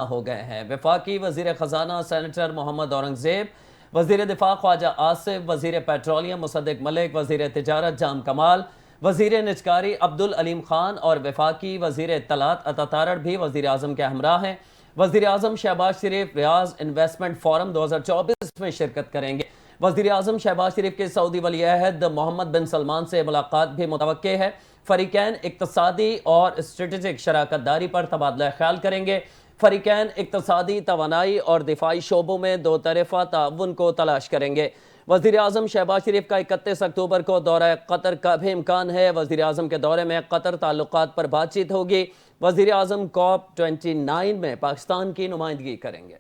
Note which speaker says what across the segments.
Speaker 1: ہو گئے ہیں۔ وفاقی وزیر خزانہ سینیٹر محمد اورنگزیب، وزیر دفاع خواجہ آصف، وزیر پیٹرولیم مصدق ملک، وزیر تجارت جام کمال، وزیر نجکاری عبدالعلیم خان اور وفاقی وزیر اطلاعات عطا تارڑ بھی وزیر اعظم کے ہمراہ ہیں۔ وزیر اعظم شہباز شریف ریاض انویسٹمنٹ فورم 2024 میں شرکت کریں گے۔ وزیر اعظم شہباز شریف کے سعودی ولی عہد محمد بن سلمان سے ملاقات بھی متوقع ہے۔ فریقین اقتصادی اور اسٹریٹجک شراکت داری پر تبادلہ خیال کریں گے۔ فریقین اقتصادی، توانائی اور دفاعی شعبوں میں دو طرفہ تعاون کو تلاش کریں گے۔ وزیر اعظم شہباز شریف کا 31 اکتوبر کو دورہ قطر کا بھی امکان ہے۔ وزیر اعظم کے دورے میں قطر تعلقات پر بات چیت ہوگی۔ وزیر اعظم COP29 میں پاکستان کی نمائندگی کریں گے۔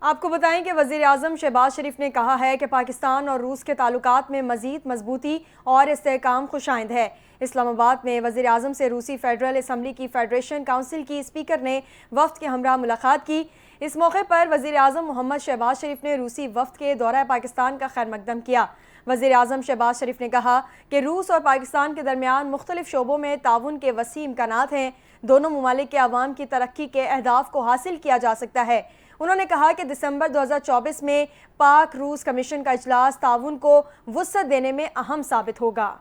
Speaker 2: آپ کو بتائیں کہ وزیر اعظم شہباز شریف نے کہا ہے کہ پاکستان اور روس کے تعلقات میں مزید مضبوطی اور استحکام خوشائند ہے۔ اسلام آباد میں وزیر اعظم سے روسی فیڈرل اسمبلی کی فیڈریشن کونسل کی اسپیکر نے وفد کے ہمراہ ملاقات کی۔ اس موقع پر وزیر اعظم محمد شہباز شریف نے روسی وفد کے دورہ پاکستان کا خیر مقدم کیا۔ وزیر اعظم شہباز شریف نے کہا کہ روس اور پاکستان کے درمیان مختلف شعبوں میں تعاون کے وسیع امکانات ہیں۔ دونوں ممالک کے عوام کی ترقی کے اہداف کو حاصل کیا جا سکتا ہے۔ انہوں نے کہا کہ دسمبر 2024 میں پاک روس کمیشن کا اجلاس تعاون کو وسعت دینے میں اہم ثابت ہوگا۔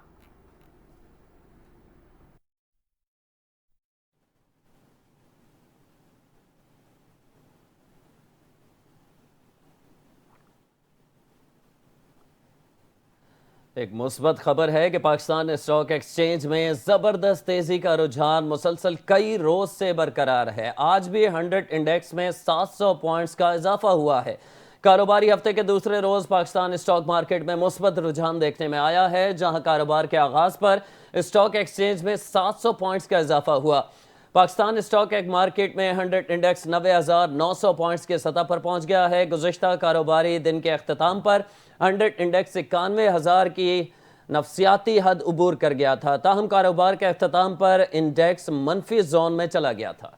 Speaker 1: ایک مثبت خبر ہے کہ پاکستان اسٹاک ایکسچینج میں زبردست تیزی کا رجحان مسلسل کئی روز سے برقرار ہے۔ آج بھی 100 انڈیکس میں 700 پوائنٹس کا اضافہ ہوا ہے۔ کاروباری ہفتے کے دوسرے روز پاکستان اسٹاک مارکیٹ میں مثبت رجحان دیکھنے میں آیا ہے، جہاں کاروبار کے آغاز پر اسٹاک ایکسچینج میں 700 پوائنٹس کا اضافہ ہوا۔ پاکستان اسٹاک مارکیٹ میں 100 انڈیکس 90,900 پوائنٹس کے سطح پر پہنچ گیا ہے۔ گزشتہ کاروباری دن کے اختتام پر 100 انڈیکس 91,000 کی نفسیاتی حد عبور کر گیا تھا، تاہم کاروبار کے اختتام پر انڈیکس منفی زون میں چلا گیا تھا۔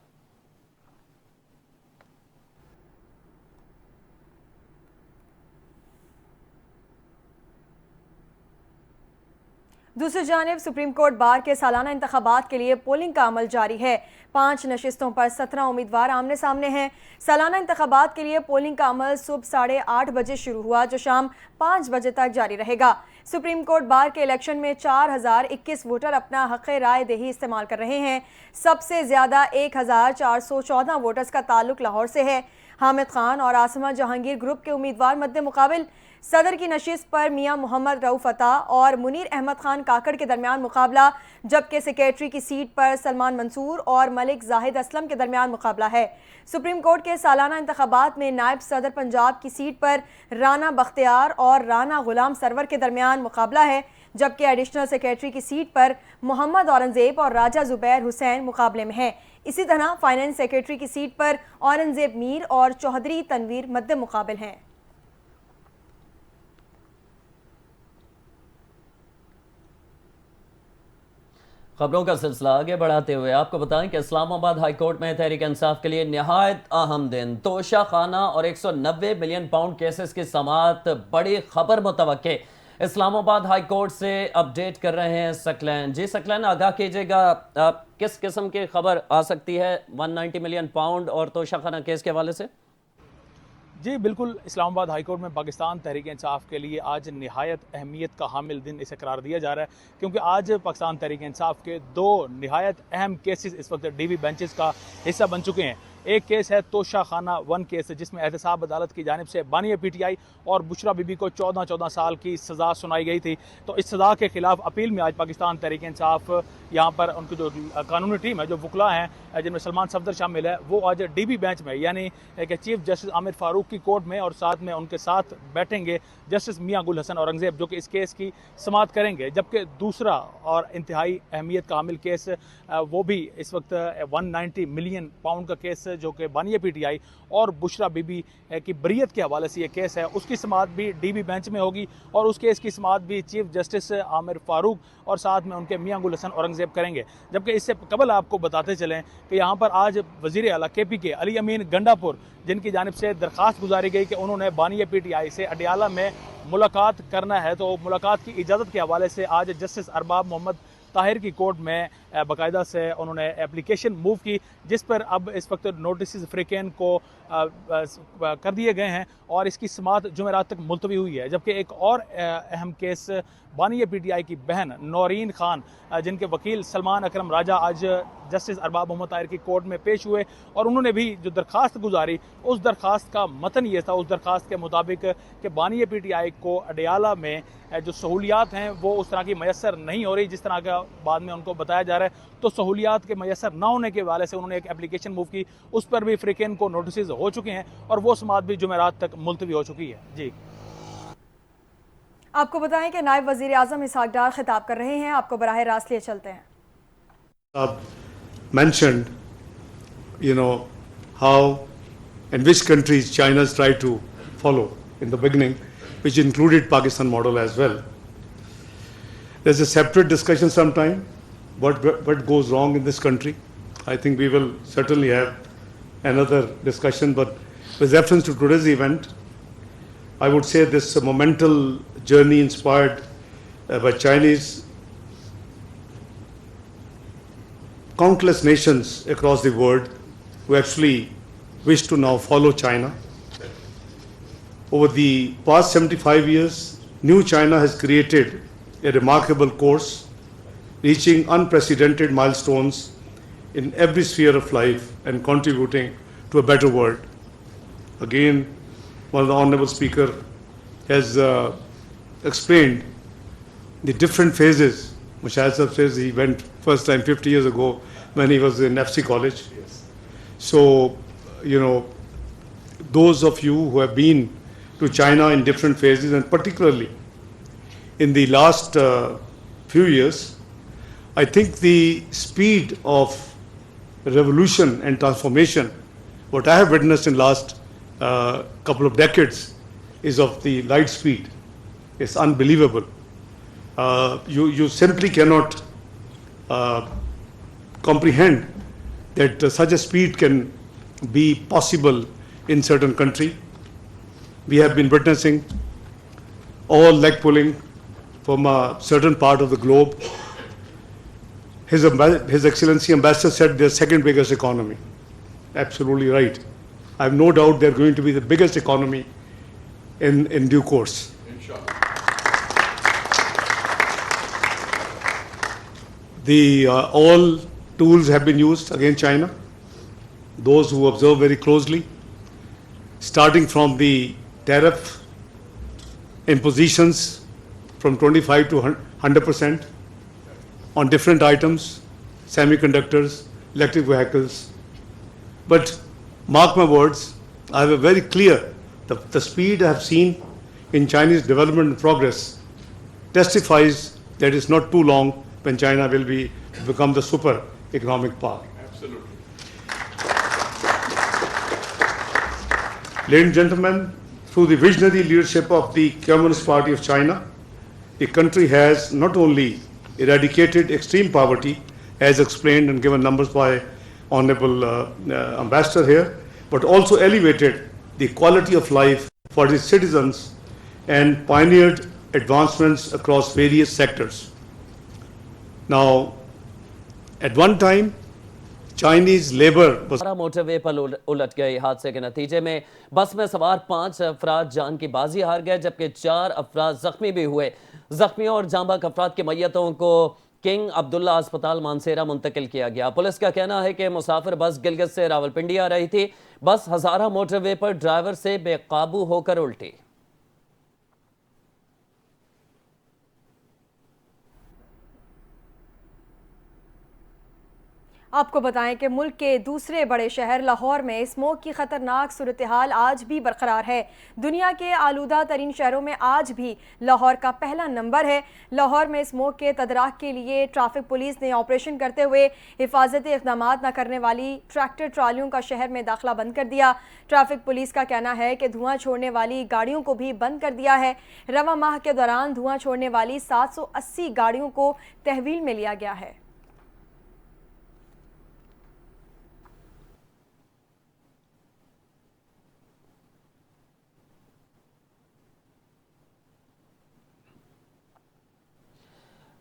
Speaker 2: دوسری جانب سپریم کورٹ بار کے سالانہ انتخابات کے لیے پولنگ کا عمل جاری ہے۔ 5 نشستوں پر 17 امیدوار آمنے سامنے ہیں۔ سالانہ انتخابات کے لیے پولنگ کا عمل صبح 8:30 بجے شروع ہوا، جو شام 5 بجے تک جاری رہے گا۔ سپریم کورٹ بار کے الیکشن میں 4021 ووٹر اپنا حق رائے دہی استعمال کر رہے ہیں۔ سب سے زیادہ 1414 ووٹرز کا تعلق لاہور سے ہے۔ حامد خان اور عاصمہ جہانگیر گروپ کے امیدوار مد مقابل۔ صدر کی نشست پر میاں محمد رؤف عطا اور منیر احمد خان کاکڑ کے درمیان مقابلہ، جبکہ سیکریٹری کی سیٹ پر سلمان منصور اور ملک زاہد اسلم کے درمیان مقابلہ ہے۔ سپریم کورٹ کے سالانہ انتخابات میں نائب صدر پنجاب کی سیٹ پر رانا بختیار اور رانا غلام سرور کے درمیان مقابلہ ہے، جبکہ ایڈیشنل سیکریٹری کی سیٹ پر محمد اورنگزیب اور راجہ زبیر حسین مقابلے میں ہیں۔ اسی طرح فائنانس سیکریٹری کی سیٹ پر اورنگزیب میر اور چوہدری تنویر مد مقابل ہیں۔
Speaker 1: خبروں کا سلسلہ آگے بڑھاتے ہوئے آپ کو بتائیں کہ اسلام آباد ہائی کورٹ میں تحریک انصاف کے لیے نہایت اہم دن۔ توشہ خانہ اور 190 ملین پاؤنڈ کیسز کی سماعت، بڑی خبر متوقع۔ اسلام آباد ہائی کورٹ سے اپڈیٹ کر رہے ہیں سکلین۔ جی سکلین، آگاہ کیجیے گا کس قسم کی خبر آ سکتی ہے 190 ملین پاؤنڈ اور توشہ خانہ کیس کے حوالے سے؟
Speaker 3: جی بالکل، اسلام آباد ہائی کورٹ میں پاکستان تحریک انصاف کے لیے آج نہایت اہمیت کا حامل دن اسے قرار دیا جا رہا ہے، کیونکہ آج پاکستان تحریک انصاف کے 2 نہایت اہم کیسز اس وقت ڈی وی بینچز کا حصہ بن چکے ہیں۔ ایک کیس ہے توشہ خانہ 1 کیس، جس میں احتساب عدالت کی جانب سے بانیہ پی ٹی آئی اور بشرا بی بی کو 14 سال کی سزا سنائی گئی تھی۔ تو اس سزا کے خلاف اپیل میں آج پاکستان تحریک انصاف، یہاں پر ان کی جو قانونی ٹیم ہے، جو وکلاء ہیں جن میں سلمان صفدر شامل ہے، وہ آج ڈی بی بینچ میں یعنی کہ چیف جسٹس عامر فاروق کی کورٹ میں، اور ساتھ میں ان کے ساتھ بیٹھیں گے جسٹس میاں گل حسن اورنگزیب، جو کہ اس کیس کی سماعت کریں گے۔ جبکہ دوسرا اور انتہائی اہمیت کا حامل کیس وہ بھی اس وقت 190 ملین پاؤنڈ کا کیس، جو کہ بانیہ پی ٹی آئی اور بشرا بی بی کی بریت کے حوالے سے یہ کیس ہے، اس کی سماعت بھی ڈی بی بینچ میں ہوگی، اور اس کیس کی سماعت بھی چیف جسٹس عامر فاروق اور ساتھ میں ان کے میاں گل حسن اورنگزیب کریں گے۔ جبکہ اس سے قبل آپ کو بتاتے چلیں کہ یہاں پر آج وزیر اعلیٰ کے پی کے علی امین گنڈا پور، جن کی جانب سے درخواست گزاری گئی کہ انہوں نے بانیہ پی ٹی آئی سے اڈیالہ میں ملاقات کرنا ہے، تو ملاقات کی اجازت کے حوالے سے آج جسٹس ارباب محمد طاہر کی کورٹ میں باقاعدہ سے انہوں نے اپلیکیشن موو کی، جس پر اب اس وقت نوٹسز فریقین کو کر دیے گئے ہیں اور اس کی سماعت جمعرات تک ملتوی ہوئی ہے۔ جبکہ ایک اور اہم کیس بانی پی ٹی آئی کی بہن نورین خان، جن کے وکیل سلمان اکرم راجہ آج جسٹس ارباب محمد طاہر کی کورٹ میں پیش ہوئے، اور انہوں نے بھی جو درخواست گزاری، اس درخواست کا متن یہ تھا، اس درخواست کے مطابق کہ بانی پی ٹی آئی کو اڈیالہ میں جو سہولیات ہیں وہ اس طرح کی میسر نہیں ہو رہی جس طرح کا بعد میں ان کو بتایا جا رہا ہے، تو سہولیات کے میسر نہ ہونے کے حوالے سے انہوں نے ایک اپلیکیشن موو کی، اس پر بھی فریقین کو نوٹسز ہو چکے ہیں اور وہ سماعت بھی جمعرات تک ملتوی ہو چکی ہے۔ جی
Speaker 2: آپ کو بتائیں کہ نائب وزیر اعظم اسحاق ڈار خطاب کر رہے ہیں، آپ کو براہ راست لیے چلتے ہیں۔
Speaker 4: mentioned, how and which countries China's tried to follow in the beginning, which included Pakistan model as well. There's a separate discussion sometime, what goes wrong in this country. I think we will certainly have another discussion, but with reference to today's event, I would say this monumental journey inspired by Chinese countless nations across the world who actually wish to now follow China. Over the past 75 years, New China has created a remarkable course, reaching unprecedented milestones in every sphere of life and contributing to a better world. Again, one of the Honorable Speaker has explained the different phases. Mushahid Sahab says he went first time 50 years ago when he was in FC College. Yes. So, those of you who have been to China in different phases, and particularly in the last few years, I think the speed of revolution and transformation, what I have witnessed in last couple of decades, is of the light speed. It's unbelievable. You simply cannot comprehend that such a speed can be possible in certain country. We have been witnessing all leg pulling from a certain part of the globe. His Excellency Ambassador said they're second biggest economy. Absolutely right. I have no doubt they're going to be the biggest economy in due course. All tools have been used against China. Those who observe very closely, starting from the tariff impositions from 25 to 100% on different items, semiconductors, electric vehicles. But mark my words, I have a very clear, the speed I have seen in Chinese development and progress testifies that it's not too long when China will become the super economic power. Absolutely. Ladies and gentlemen, through the visionary leadership of the Communist Party of China, the country has not only eradicated extreme poverty, as explained and given numbers by Honorable Ambassador here, but also elevated the quality of life for its citizens and pioneered advancements across various sectors. Now, at one time, Chinese labor was
Speaker 1: motorway پر الٹ گئی۔ حادثے کے نتیجے میں بس میں سوار 5 افراد جان کی بازی ہار گئے، جبکہ 4 افراد زخمی بھی ہوئے۔ زخمیوں اور جاں بحق افراد کی میتوں کو کنگ عبداللہ اسپتال مانسیرہ منتقل کیا گیا۔ پولیس کا کہنا ہے کہ مسافر بس گلگت سے راولپنڈی آ رہی تھی، بس ہزارہ موٹر وے پر ڈرائیور سے بے قابو ہو کر الٹی۔
Speaker 2: آپ کو بتائیں کہ ملک کے دوسرے بڑے شہر لاہور میں اسموگ کی خطرناک صورتحال آج بھی برقرار ہے۔ دنیا کے آلودہ ترین شہروں میں آج بھی لاہور کا پہلا نمبر ہے۔ لاہور میں اسموگ کے تدارک کے لیے ٹریفک پولیس نے آپریشن کرتے ہوئے حفاظتی اقدامات نہ کرنے والی ٹریکٹر ٹرالیوں کا شہر میں داخلہ بند کر دیا۔ ٹریفک پولیس کا کہنا ہے کہ دھواں چھوڑنے والی گاڑیوں کو بھی بند کر دیا ہے۔ رواں ماہ کے دوران دھواں چھوڑنے والی 780 گاڑیوں کو تحویل میں لیا گیا ہے۔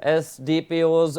Speaker 1: SDPOs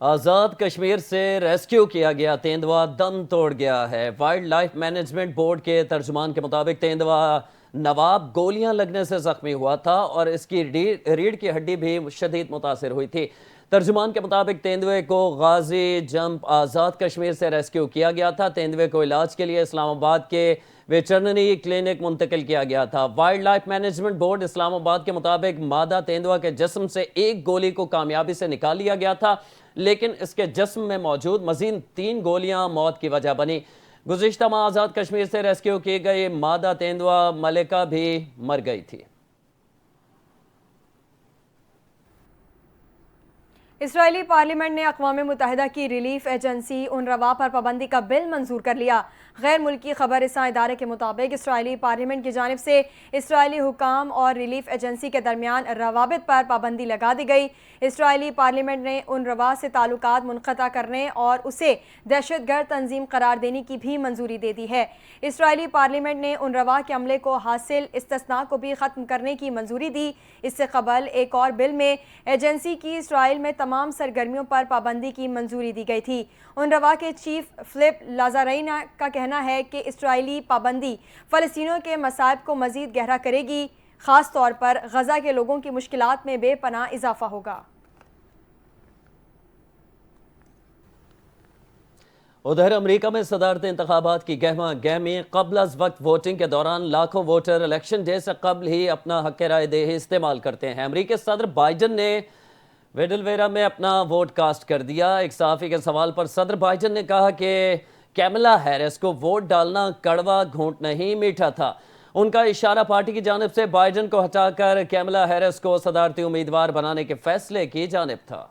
Speaker 1: آزاد کشمیر سے ریسکیو کیا گیا تیندوا دم توڑ گیا ہے۔ وائلڈ لائف مینجمنٹ بورڈ کے ترجمان کے مطابق تیندوا نواب گولیاں لگنے سے زخمی ہوا تھا اور اس کی ریڑھ کی ہڈی بھی شدید متاثر ہوئی تھی۔ ترجمان کے مطابق تیندوے کو غازی جمپ آزاد کشمیر سے ریسکیو کیا گیا تھا۔ تیندوے کو علاج کے لیے اسلام آباد کے ویٹرنری کلینک منتقل کیا گیا تھا۔ وائلڈ لائف مینجمنٹ بورڈ اسلام آباد کے مطابق مادہ تیندوا کے جسم سے ایک گولی کو کامیابی سے نکال لیا گیا تھا، لیکن اس کے جسم میں موجود مزید 3 گولیاں موت کی وجہ بنی۔ گزشتہ ماہ آزاد کشمیر سے ریسکیو کی گئی مادہ تیندوا ملکہ بھی مر گئی تھی۔
Speaker 2: اسرائیلی پارلیمنٹ نے اقوام متحدہ کی ریلیف ایجنسی اونروا پر پابندی کا بل منظور کر لیا۔ غیر ملکی خبر رساں ادارے کے مطابق اسرائیلی پارلیمنٹ کی جانب سے اسرائیلی حکام اور ریلیف ایجنسی کے درمیان روابط پر پابندی لگا دی گئی۔ اسرائیلی پارلیمنٹ نے اونروا سے تعلقات منقطع کرنے اور اسے دہشت گرد تنظیم قرار دینے کی بھی منظوری دے دی ہے۔ اسرائیلی پارلیمنٹ نے اونروا کے عملے کو حاصل استثناء کو بھی ختم کرنے کی منظوری دی۔ اس سے قبل ایک اور بل میں ایجنسی کی اسرائیل میں تمام سرگرمیوں پر پابندی کی منظوری دی گئی تھی۔ اونروا کے چیف فلپ لازارینی کا کہنا ہے کہ اسرائیلی پابندی فلسطینیوں کے مصائب کو مزید گہرا کرے گی، خاص طور پر غزہ کے لوگوں کی مشکلات میں بے پناہ اضافہ ہوگا۔
Speaker 1: ادھر امریکہ میں صدارتی انتخابات کی گہمہ گہمی قبل از وقت ووٹنگ کے دوران لاکھوں ووٹر الیکشن ڈے سے قبل ہی اپنا حق رائے دہی استعمال کرتے ہیں۔ امریکی صدر بائیڈن نے ویڈلویرا میں اپنا ووٹ کاسٹ کر دیا۔ ایک صحافی کے سوال پر صدر بائیڈن نے کہا کہ کیملا ہیرس کو ووٹ ڈالنا کڑوا گھونٹ نہیں میٹھا تھا۔ ان کا اشارہ پارٹی کی جانب سے بائیڈن کو ہٹا کر کیملا ہیرس کو صدارتی امیدوار بنانے کے فیصلے کی جانب تھا۔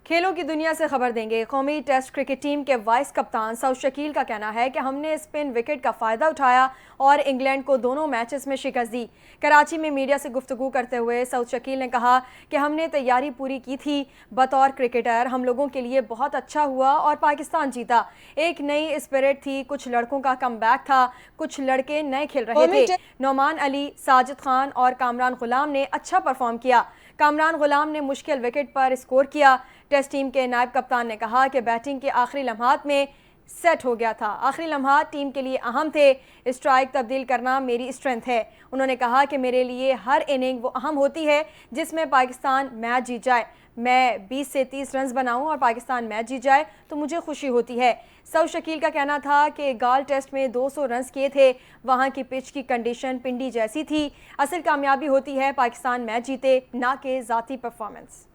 Speaker 2: کھیلوں کی دنیا سے خبر دیں گے۔ قومی ٹیسٹ کرکٹ ٹیم کے وائس کپتان سعود شکیل کا کہنا ہے کہ ہم نے اسپن وکٹ کا فائدہ اٹھایا اور انگلینڈ کو دونوں میچز میں شکست دی۔ کراچی میں میڈیا سے گفتگو کرتے ہوئے سعود شکیل نے کہا کہ ہم نے تیاری پوری کی تھی۔ بطور کرکٹر ہم لوگوں کے لیے بہت اچھا ہوا اور پاکستان جیتا۔ ایک نئی اسپرٹ تھی، کچھ لڑکوں کا کم بیک تھا، کچھ لڑکے نئے کھیل رہے تھے۔ نعمان علی، ساجد خان اور کامران غلام نے اچھا پرفارم کیا۔ کامران غلام نے مشکل وکٹ پر اسکور کیا۔ ٹیسٹ ٹیم کے نائب کپتان نے کہا کہ بیٹنگ کے آخری لمحات میں سیٹ ہو گیا تھا۔ آخری لمحات ٹیم کے لیے اہم تھے۔ اسٹرائک تبدیل کرنا میری اسٹرینتھ ہے۔ انہوں نے کہا کہ میرے لیے ہر اننگ وہ اہم ہوتی ہے جس میں پاکستان میچ جیت جائے۔ میں 20 سے 30 رنز بناؤں اور پاکستان میچ جیت جائے تو مجھے خوشی ہوتی ہے۔ سعود شکیل کا کہنا تھا کہ گال ٹیسٹ میں 200 رنز کیے تھے۔ وہاں کی پچ کی کنڈیشن پنڈی جیسی تھی۔ اصل کامیابی ہوتی ہے پاکستان میچ جیتے، نہ کہ ذاتی پرفارمنس۔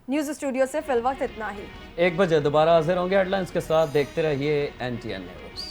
Speaker 2: نیوز اسٹوڈیو سے فی الوقت اتنا ہی۔
Speaker 1: 1 بجے دوبارہ حاضر ہوں گے ہیڈ لائنز کے ساتھ۔ دیکھتے رہیے NTN نیوز۔